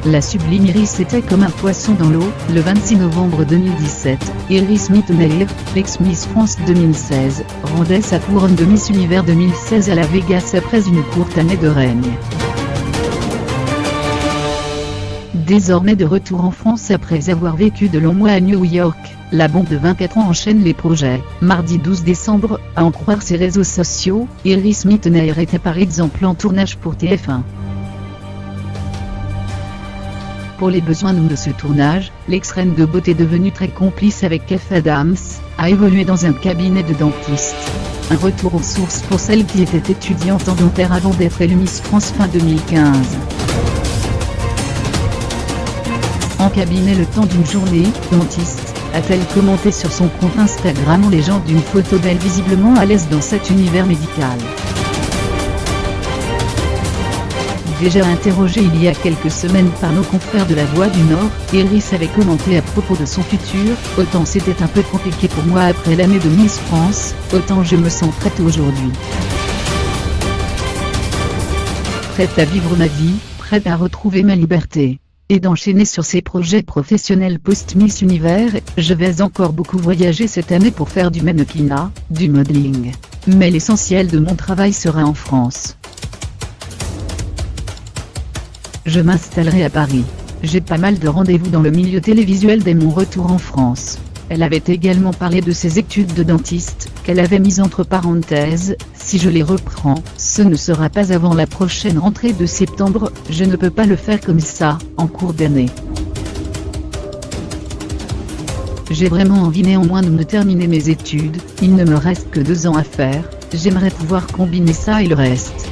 La sublime Iris était comme un poisson dans l'eau. Le 26 novembre 2017, Iris Mittenaere, l'ex-Miss France 2016, rendait sa couronne de Miss Univers 2016 à la Vegas après une courte année de règne. Désormais de retour en France après avoir vécu de longs mois à New York, la bombe de 24 ans enchaîne les projets. Mardi 12 décembre, à en croire ses réseaux sociaux, Iris Mittenaere était par exemple en tournage pour TF1. Pour les besoins de ce tournage, l'ex-reine de beauté devenue très complice avec Keith Adams, a évolué dans un cabinet de dentiste. Un retour aux sources pour celle qui était étudiante en dentaire avant d'être élue Miss France fin 2015. En cabinet le temps d'une journée, dentiste, a-t-elle commenté sur son compte Instagram en légende d'une photo d'elle visiblement à l'aise dans cet univers médical. Déjà interrogée il y a quelques semaines par nos confrères de La Voix du Nord, Iris avait commenté à propos de son futur « Autant c'était un peu compliqué pour moi après l'année de Miss France, autant je me sens prête aujourd'hui. Prête à vivre ma vie, prête à retrouver ma liberté. Et d'enchaîner sur ses projets professionnels post-Miss Univers, je vais encore beaucoup voyager cette année pour faire du mannequinat, du modeling. Mais l'essentiel de mon travail sera en France. Je m'installerai à Paris. J'ai pas mal de rendez-vous dans le milieu télévisuel dès mon retour en France. Elle avait également parlé de ses études de dentiste, qu'elle avait mises entre parenthèses. Si je les reprends, ce ne sera pas avant la prochaine rentrée de septembre, je ne peux pas le faire comme ça, en cours d'année. J'ai vraiment envie néanmoins de me terminer mes études, il ne me reste que 2 ans à faire, j'aimerais pouvoir combiner ça et le reste.